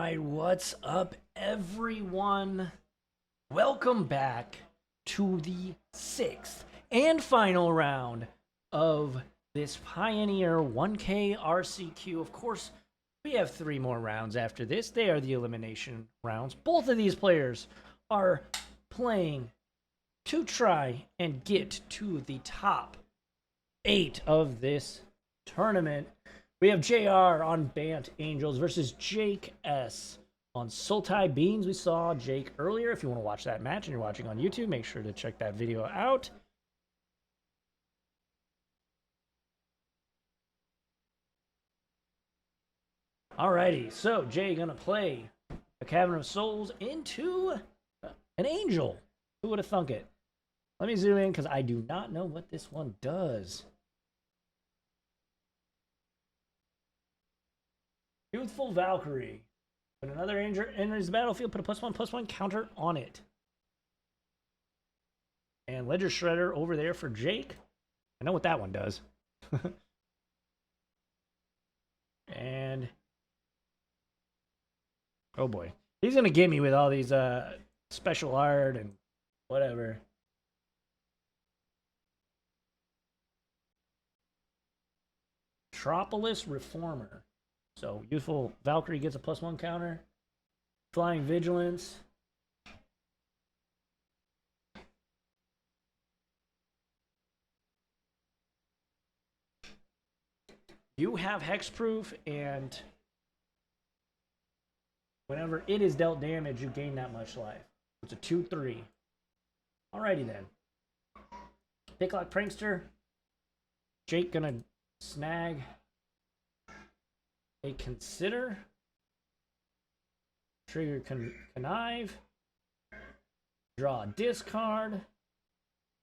right, what's up, everyone? Welcome back to the sixth and final round of this Pioneer 1K RCQ. Of course, we have three more rounds after this. They are the elimination rounds. Both of these players are playing to try and get to the top 8 of this tournament. We have JR on Bant Angels versus Jake S on Sultai Beans. We saw Jake earlier. If you want to watch that match and you're watching on YouTube, make sure to check that video out. Alrighty, so Jay gonna play a Cavern of Souls into an Angel. Who would have thunk it? Let me zoom in because I do not know what this one does. Youthful Valkyrie. When another Angel enters the battlefield, put a +1/+1 counter on it. And Ledger Shredder over there for Jake. I know what that one does. And oh boy. He's going to get me with all these special art and whatever. Metropolis Reformer. So, Youthful Valkyrie gets a +1 counter. Flying Vigilance. You have Hexproof, and whenever it is dealt damage, you gain that much life. It's a 2/3. Alrighty then. Picklock Prankster. Jake gonna snag a Consider. Trigger Connive. Draw a discard.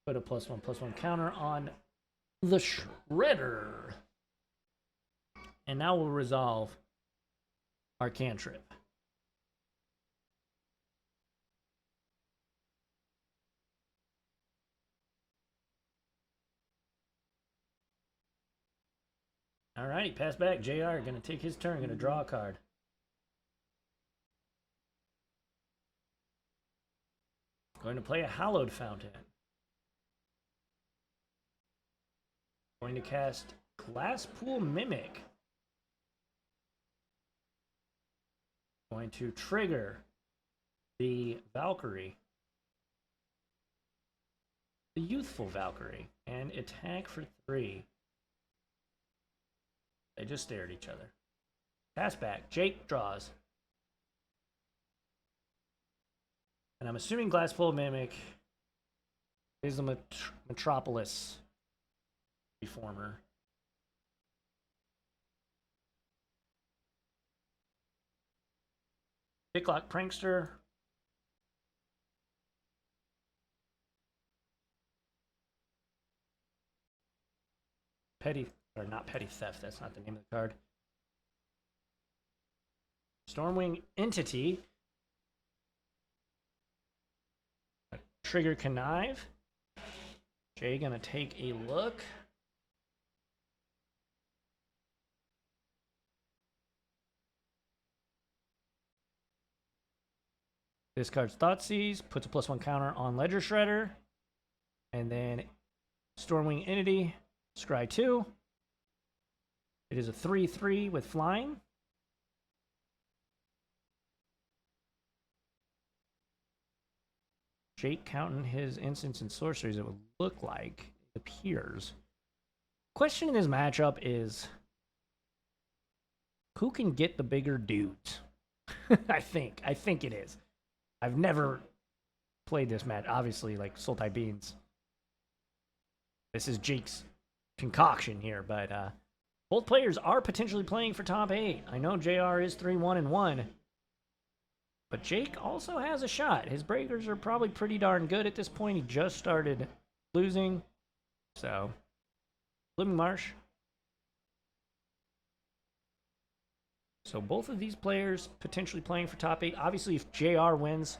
Put a +1/+1 counter on the Shredder. And now we'll resolve our cantrip. Alright, pass back. JR gonna take his turn, gonna draw a card. Going to play a Hallowed Fountain. Going to cast Glasspool Mimic. Going to trigger the Valkyrie. The Youthful Valkyrie. And attack for 3. They just stare at each other. Pass back. Jake draws. And I'm assuming Glasspool Mimic is a Metropolis Reformer. Picklock Prankster. Petty, or not Petty Theft, that's not the name of the card. Stormwing Entity. Trigger Connive. Jay gonna take a look. Discards Thoughtseize, puts a +1 counter on Ledger Shredder. And then Stormwing Entity, scry 2. It is a 3/3 with flying. Jake counting his instants and sorceries, it would look like, it appears. Question in this matchup is, who can get the bigger dudes? I think it is. I've never played this match. Obviously, like Sultai Beans. This is Jake's concoction here, but both players are potentially playing for top 8. I know JR is 3-1-1, but Jake also has a shot. His breakers are probably pretty darn good at this point. He just started losing, so Blooming Marsh. So both of these players potentially playing for top 8. Obviously, if JR wins,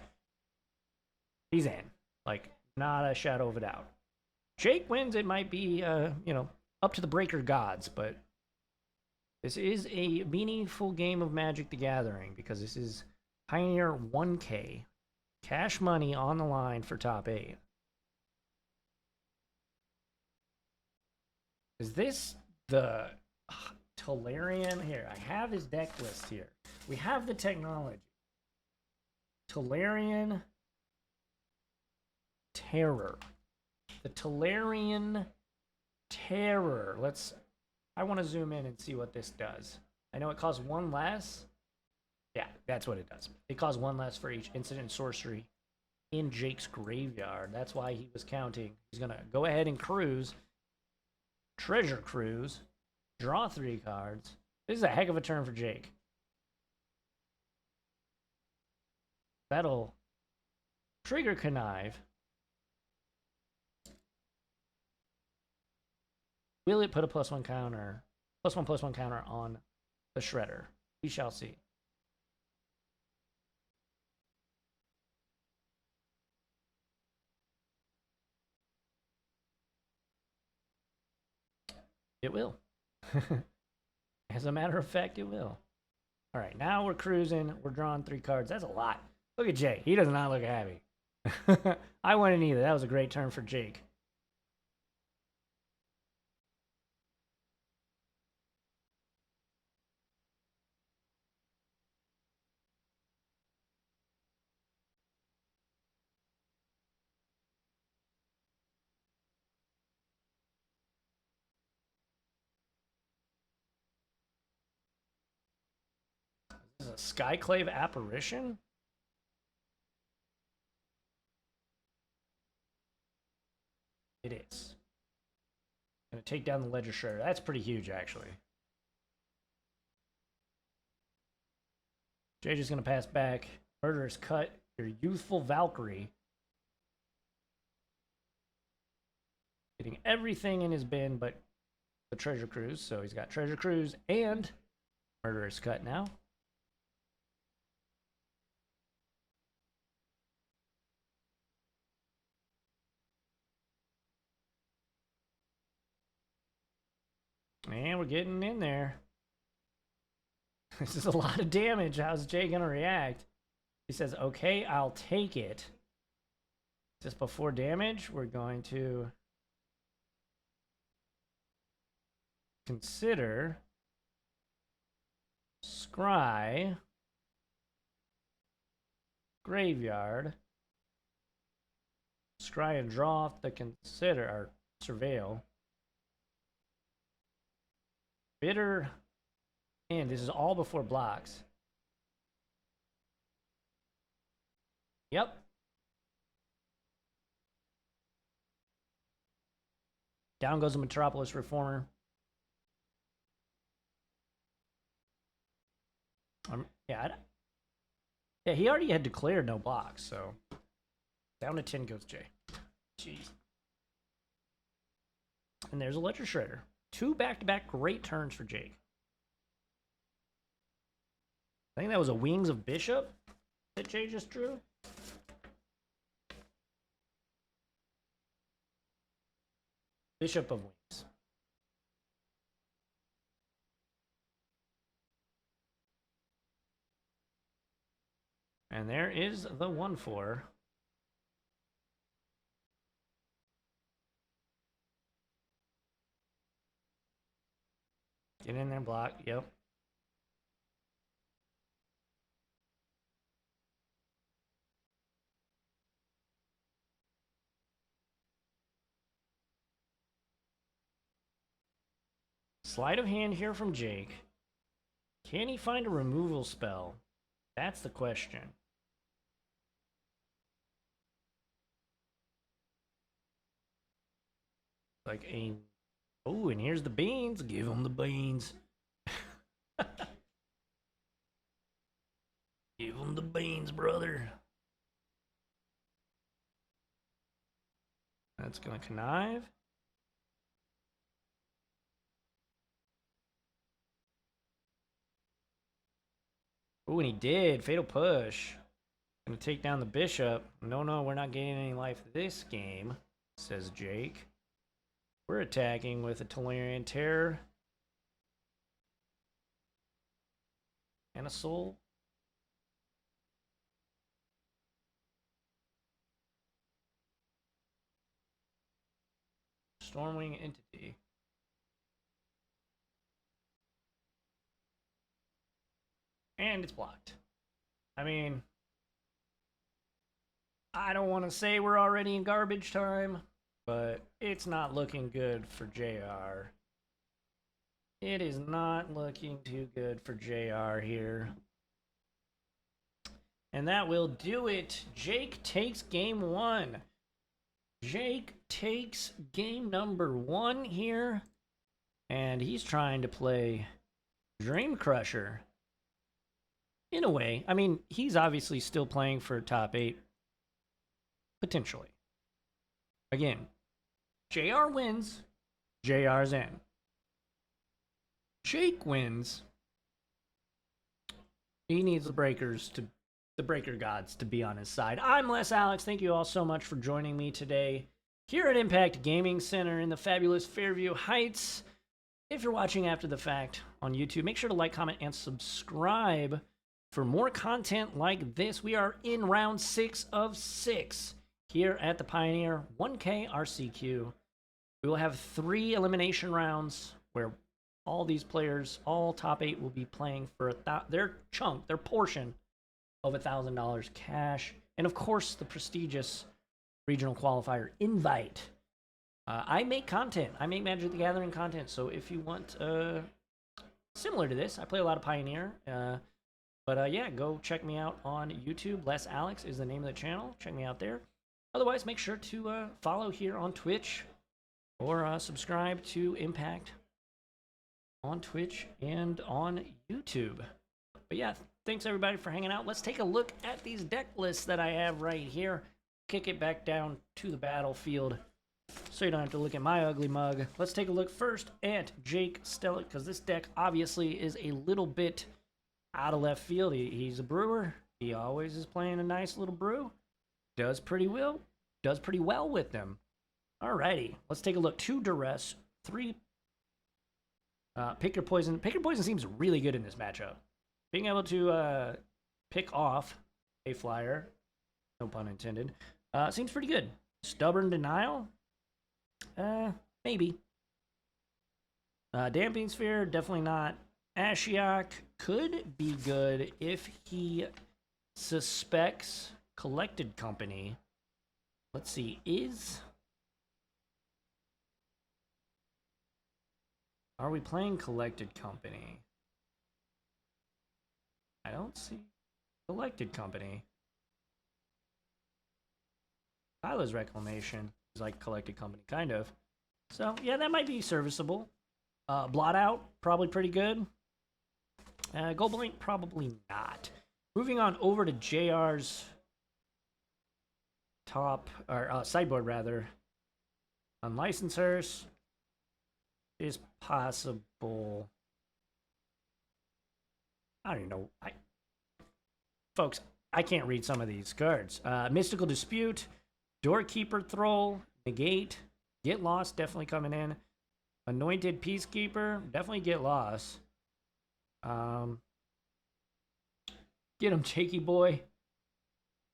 he's in. Like, not a shadow of a doubt. Jake wins, it might be, up to the breaker gods, but This is a meaningful game of Magic the Gathering because this is Pioneer 1K. Cash money on the line for top 8. Is this the Tolarian? Here, I have his deck list here. We have the technology. Tolarian Terror. The Tolarian Terror. I want to zoom in and see what this does. I know it costs 1 less. Yeah, that's what it does. It costs 1 less for each incident sorcery in Jake's graveyard. That's why he was counting. He's going to go ahead and cruise. Treasure Cruise. Draw 3 cards. This is a heck of a turn for Jake. That'll trigger Connive. Will it put a +1 counter, +1/+1 counter on the Shredder? We shall see. It will. As a matter of fact, it will. All right, now we're cruising. We're drawing 3 cards. That's a lot. Look at Jake. He does not look happy. I wouldn't either. That was a great turn for Jake. This is a Skyclave Apparition? It is. Gonna take down the Ledger Shredder. That's pretty huge, actually. Jay's just gonna pass back. Murderous Cut, your Youthful Valkyrie. Getting everything in his bin but the Treasure Cruise. So he's got Treasure Cruise and Murderous Cut now. And we're getting in there. This is a lot of damage. How's Jay gonna react? He says, okay, I'll take it. Just before damage, we're going to consider Scry Graveyard. Scry and draw off the consider or surveil. Bitter, and this is all before blocks. Yep. Down goes the Metropolis Reformer. Yeah, he already had declared no blocks, so down to 10 goes Jay. Jeez. And there's a Ledger Shredder. 2 back-to-back great turns for Jake. I think that was a Wings of Bishop that Jay just drew. Bishop of Wings. And there is the 1/4. Get in there, block. Yep. Sleight of hand here from Jake. Can he find a removal spell? That's the question. Like a... Oh, and here's the beans. Give him the beans. Give him the beans, brother. That's gonna connive. Oh, and he did. Fatal Push. Gonna take down the bishop. No, we're not gaining any life this game, says Jake. We're attacking with a Tolarian Terror. And a soul. Stormwing Entity. And it's blocked. I mean, I don't want to say we're already in garbage time, but it's not looking good for JR. It is not looking too good for JR here. And that will do it. Jake takes game one. Jake takes game number one here. And he's trying to play Dream Crusher. In a way. I mean, he's obviously still playing for top 8. Potentially. Again, JR wins. JR's in. Jake wins. He needs the breaker gods to be on his side. I'm Les Alex. Thank you all so much for joining me today here at Impact Gaming Center in the fabulous Fairview Heights. If you're watching after the fact on YouTube, make sure to like, comment, and subscribe for more content like this. We are in round 6 of 6 here at the Pioneer 1K RCQ. We will have 3 elimination rounds where all these players, all top 8, will be playing for their portion of $1,000 cash. And of course, the prestigious regional qualifier invite. I make content. I make Magic the Gathering content. So if you want similar to this, I play a lot of Pioneer. But yeah, go check me out on YouTube. Les Alex is the name of the channel. Check me out there. Otherwise, make sure to follow here on Twitch or subscribe to Impact on Twitch and on YouTube. But yeah, thanks everybody for hanging out. Let's take a look at these deck lists that I have right here. Kick it back down to the battlefield so you don't have to look at my ugly mug. Let's take a look first at Jake Stella, because this deck obviously is a little bit out of left field. He's a brewer. He always is playing a nice little brew. Does pretty well with them. Alrighty, let's take a look. 2 Duress, 3 Pick Your Poison. Pick Your Poison seems really good in this matchup. Being able to pick off a flyer, no pun intended, seems pretty good. Stubborn Denial? Maybe. Damping Sphere, definitely not. Ashiok could be good if he suspects Collected Company. Let's see, are we playing Collected Company? I don't see Collected Company. Kyla's Reclamation is like Collected Company, kind of. So, yeah, that might be serviceable. Blot Out, probably pretty good. Go Blank, probably not. Moving on over to JR's sideboard, rather. Unlicensors is possible. I don't even know. Folks, I can't read some of these cards. Mystical Dispute, Doorkeeper Thrall, Negate, Get Lost, definitely coming in. Anointed Peacekeeper, definitely Get Lost. Get him, Jakey Boy.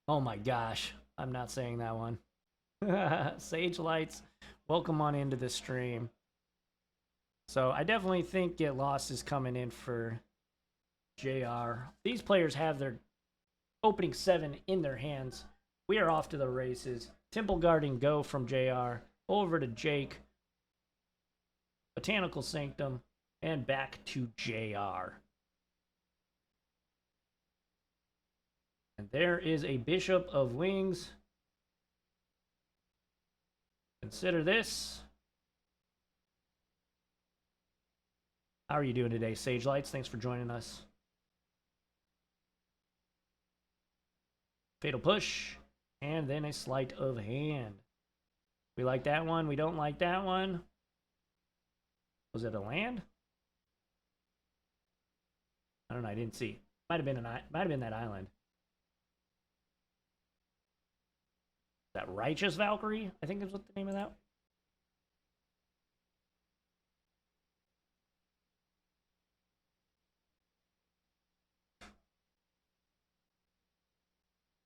Oh my gosh, I'm not saying that one. Sage Lights, welcome on into the stream. So I definitely think Get Lost is coming in for JR. These players have their opening 7 in their hands. We are off to the races. Temple Guarding Go from JR over to Jake. Botanical Sanctum and back to JR. And there is a Bishop of Wings. Consider this. How are you doing today, Sage Lights? Thanks for joining us. Fatal Push, and then a Sleight of Hand. We like that one. We don't like that one. Was it a land? I don't know. I didn't see. Might have been that island. That Righteous Valkyrie, I think is what the name of that.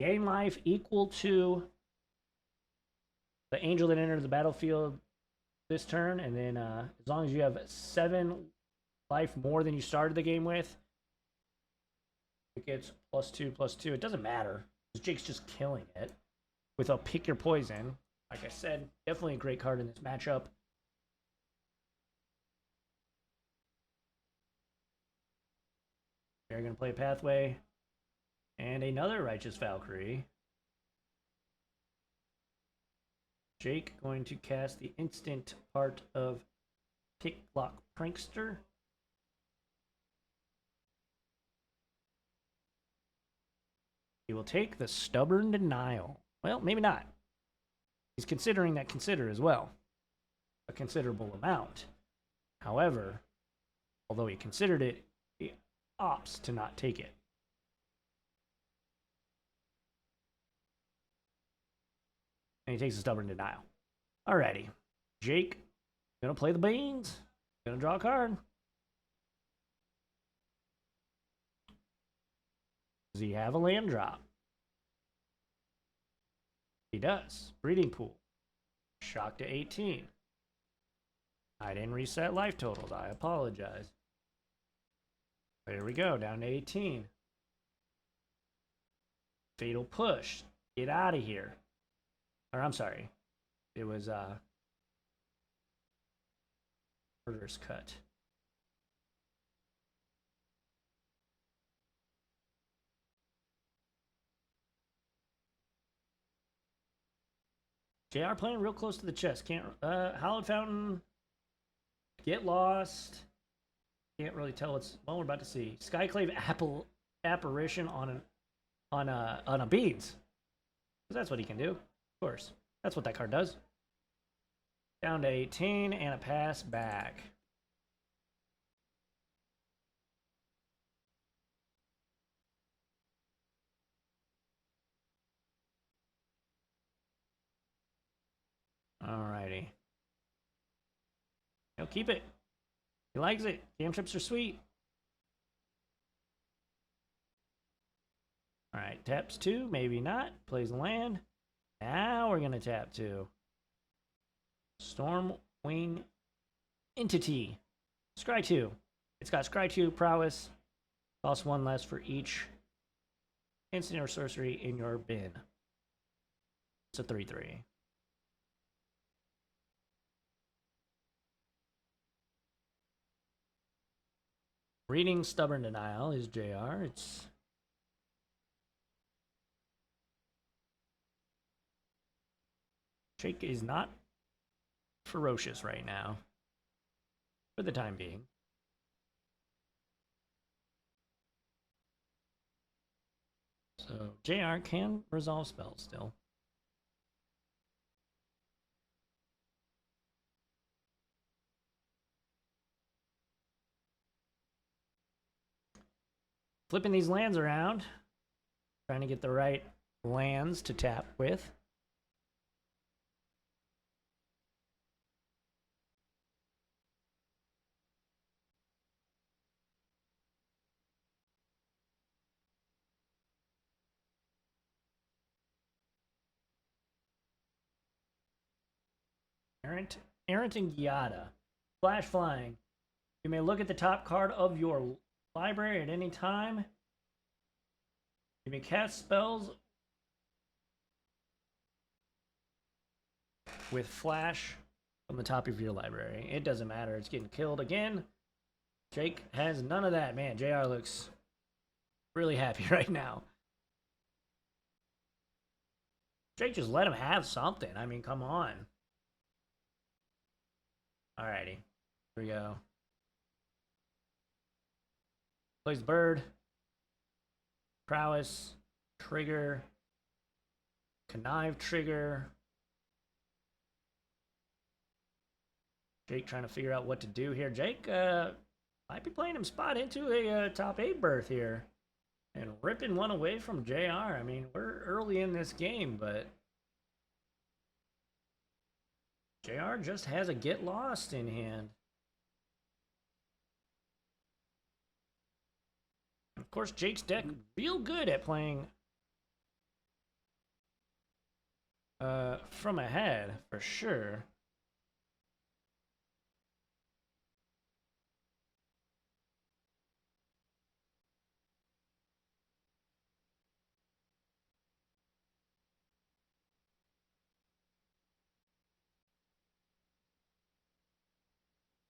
Gain life equal to the angel that entered the battlefield this turn, and then as long as you have 7 life more than you started the game with, it gets +2/+2. It doesn't matter, because Jake's just killing it with a pick your poison. Like I said, definitely a great card in this matchup. They're going to play a Pathway and another Righteous Valkyrie. Jake going to cast the instant part of Picklock Prankster. He will take the Stubborn Denial. Well, maybe not. He's considering that Consider as well. A considerable amount. However, although he considered it, he opts to not take it. And he takes a Stubborn Denial. Alrighty. Jake, gonna play the beans. Gonna draw a card. Does he have a land drop? He does. Breeding Pool. Shock to 18. I didn't reset life totals. I apologize. There we go. Down to 18. Fatal Push. Get out of here. Or I'm sorry. It was Murderous Cut. JR playing real close to the chest. Can't Hallowed Fountain. Get Lost. Can't really tell what's we're about to see. Skyclave Apparition on a beads. That's what he can do. Of course. That's what that card does. Down to 18 and a pass back. Alrighty. He'll keep it. He likes it. Game trips are sweet. Alright, taps 2, maybe not. Plays the land. Now we're going to tap 2. Stormwing Entity. Scry 2. It's got Scry 2 prowess. Costs 1 less for each instant or sorcery in your bin. It's a 3/3. Reading Stubborn Denial is JR. It's Jake is not ferocious right now. For the time being. So JR can resolve spells still. Flipping these lands around. Trying to get the right lands to tap with. Errant and Giada. Flash Flying. You may look at the top card of your library at any time. You may cast spells with Flash from the top of your library. It doesn't matter. It's getting killed again. Jake has none of that. Man, JR looks really happy right now. Jake, just let him have something. I mean, come on. Alrighty. Here we go. Plays Bird. Prowess. Trigger. Connive Trigger. Jake trying to figure out what to do here. Jake might be playing him spot into a top 8 berth here. And ripping one away from JR. I mean, we're early in this game, but JR just has a Get Lost in hand. Of course, Jake's deck real good at playing from ahead, for sure.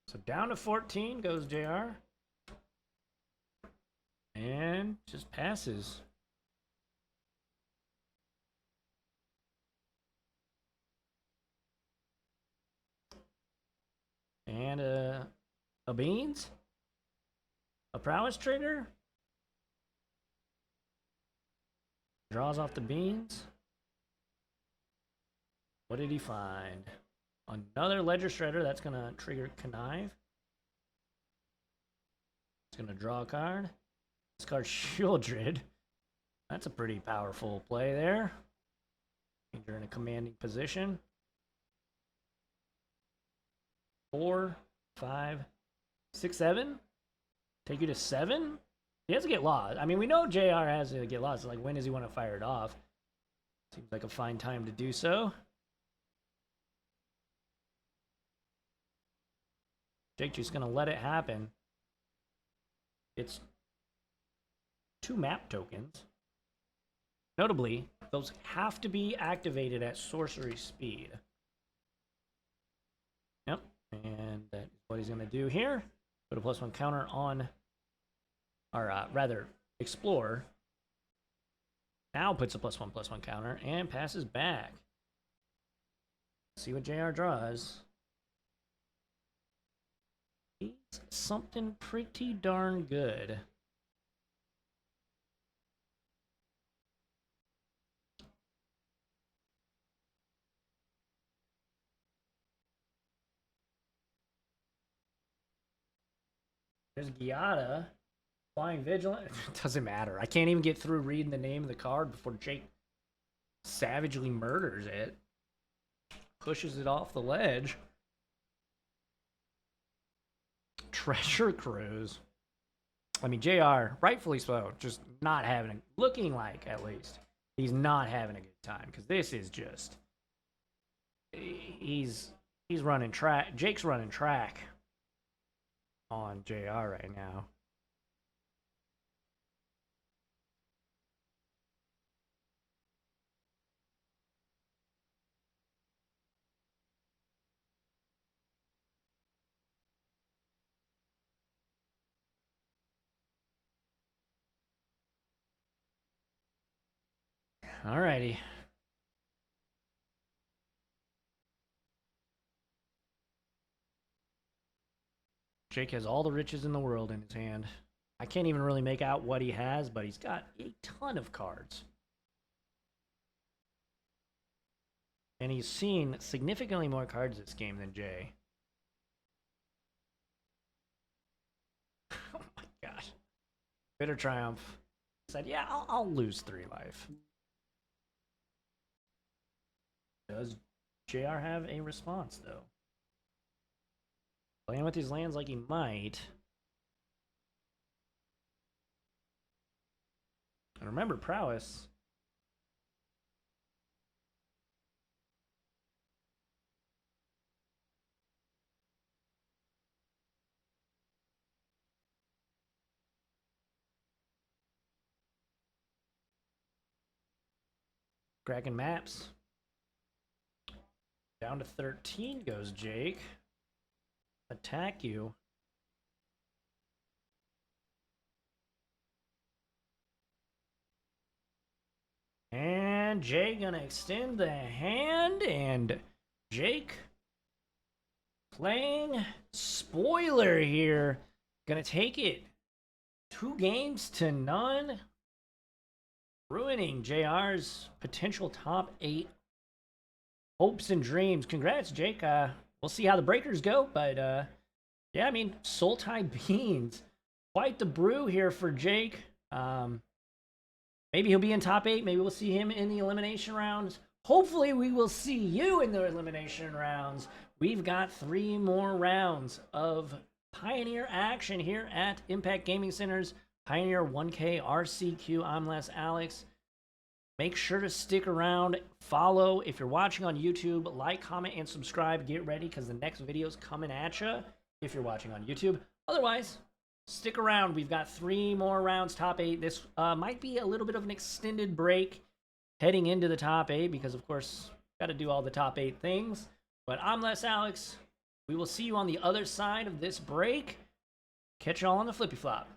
So down to 14 goes JR. And just passes. And a beans? A prowess trigger? Draws off the beans. What did he find? Another ledger shredder. That's going to trigger connive. It's going to draw a card. This card's Shieldred. That's a pretty powerful play there. You're in a commanding position. 4, 5, 6, 7. Take you to 7. He has to get lost. I mean, we know JR has to get lost. Like, when does he want to fire it off? Seems like a fine time to do so. Jake just gonna let it happen. It's 2 map tokens. Notably, those have to be activated at sorcery speed. Yep, and that's what he's gonna do here. Put a +1 counter on, or rather, explore. Now puts a +1/+1 counter and passes back. See what JR draws. He's something pretty darn good. There's Giada. Flying Vigilant. It doesn't matter. I can't even get through reading the name of the card before Jake savagely murders it. Pushes it off the ledge. Treasure Cruise. I mean, JR, rightfully so, just not having a, looking like, at least, he's not having a good time. Because this is just, he's running track. Jake's running track on JR right now. Alrighty. Jake has all the riches in the world in his hand. I can't even really make out what he has, but he's got a ton of cards. And he's seen significantly more cards this game than Jay. Oh my gosh. Bitter Triumph said, yeah, I'll lose 3 life. Does JR have a response, though? Playing with these lands like he might. And remember, prowess. Cracking maps. Down to 13 goes Jake. Attack you. And Jay gonna extend the hand, and Jake playing spoiler here. Gonna take it 2 games to none. Ruining JR's potential top 8 hopes and dreams. Congrats, Jake. We'll see how the breakers go, but yeah, I mean, Sultai Beans. Quite the brew here for Jake. Maybe he'll be in top 8. Maybe we'll see him in the elimination rounds. Hopefully, we will see you in the elimination rounds. We've got 3 more rounds of Pioneer action here at Impact Gaming Center's Pioneer 1K RCQ. I'm Les Alex. Make sure to stick around, follow. If you're watching on YouTube, like, comment, and subscribe. Get ready because the next video is coming at you if you're watching on YouTube. Otherwise, stick around. We've got 3 more rounds, top 8. This might be a little bit of an extended break heading into the top 8 because, of course, got to do all the top 8 things. But I'm Les Alex. We will see you on the other side of this break. Catch y'all on the flippy flop.